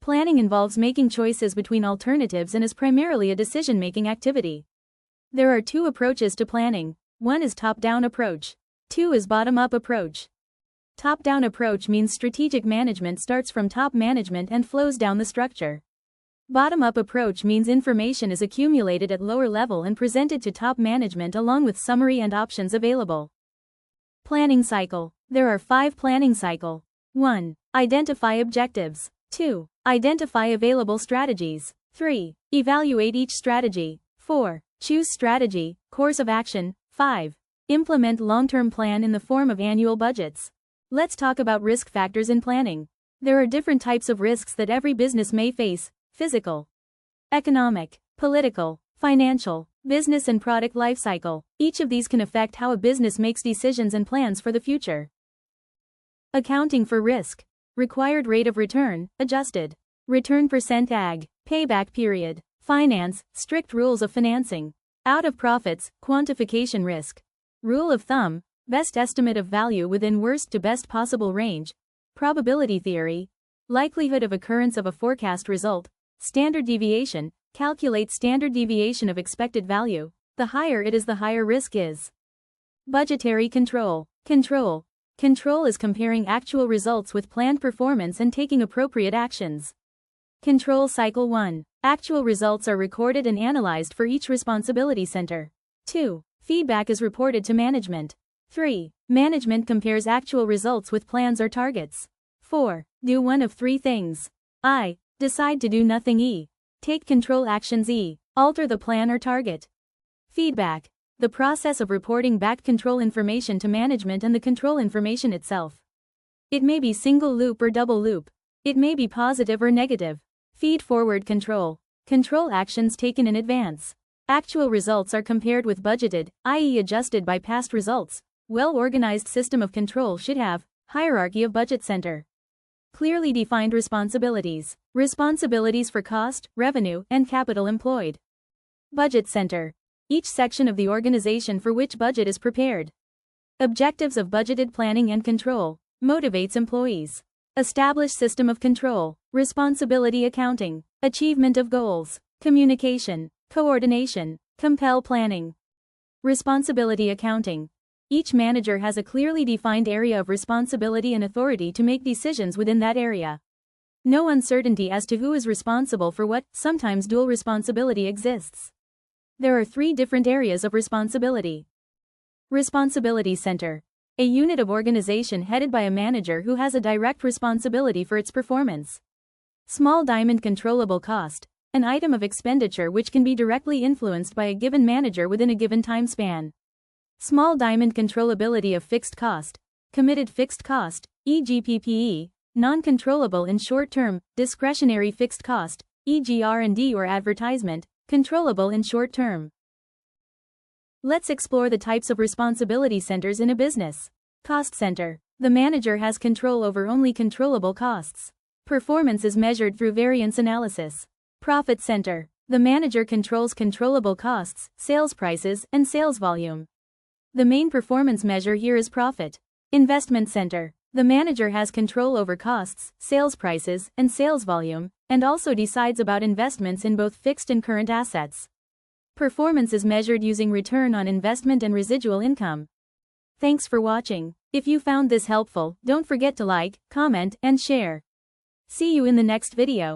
Planning involves making choices between alternatives and is primarily a decision-making activity. There are two approaches to planning. One is top-down approach. Two is bottom-up approach. Top-down approach means strategic management starts from top management and flows down the structure. Bottom-up approach means information is accumulated at lower level and presented to top management along with summary and options available. Planning cycle. There are 5 planning cycle. 1. Identify objectives. 2. Identify available strategies. 3. Evaluate each strategy. 4. Choose strategy, course of action. 5. Implement long-term plan in the form of annual budgets. Let's talk about risk factors in planning. There are different types of risks that every business may face: physical, economic, political, financial, business and product lifecycle. Each of these can affect how a business makes decisions and plans for the future. Accounting for risk. Required rate of return, adjusted. Return percent AG, payback period. Finance, strict rules of financing. Out of profits, quantification risk. Rule of thumb, best estimate of value within worst to best possible range. Probability theory, likelihood of occurrence of a forecast result. Standard deviation, calculate standard deviation of expected value. The higher it is, the higher risk is. Budgetary control. Control is comparing actual results with planned performance and taking appropriate actions. Control cycle 1. Actual results are recorded and analyzed for each responsibility center. 2. Feedback is reported to management. 3. Management compares actual results with plans or targets. 4. Do one of 3 things. I. Decide to do nothing. E. Take control actions. E. Alter the plan or target. Feedback. The process of reporting back control information to management and the control information itself. It may be single loop or double loop. It may be positive or negative. Feedforward control. Control actions taken in advance. Actual results are compared with budgeted, i.e. adjusted by past results. Well-organized system of control should have hierarchy of budget center. Clearly defined responsibilities. Responsibilities for cost, revenue, and capital employed. Budget center. Each section of the organization for which budget is prepared. Objectives of budgeted planning and control. Motivates employees. Establish system of control. Responsibility accounting. Achievement of goals. Communication. Coordination. Compel planning. Responsibility accounting. Each manager has a clearly defined area of responsibility and authority to make decisions within that area. No uncertainty as to who is responsible for what. Sometimes dual responsibility exists. There are 3 different areas of responsibility. Responsibility center. A unit of organization headed by a manager who has a direct responsibility for its performance. Small diamond controllable cost. An item of expenditure which can be directly influenced by a given manager within a given time span. Small diamond controllability of fixed cost. Committed fixed cost, e.g. PPE. Non-controllable in short term, discretionary fixed cost, e.g. R&D or advertisement. Controllable in short term. Let's explore the types of responsibility centers in a business. Cost center. The manager has control over only controllable costs. Performance is measured through variance analysis. Profit center. The manager controls controllable costs, sales prices, and sales volume. The main performance measure here is profit. Investment center. The manager has control over costs, sales prices, and sales volume, and also decides about investments in both fixed and current assets. Performance is measured using return on investment and residual income. Thanks for watching. If you found this helpful, don't forget to like, comment, and share. See you in the next video.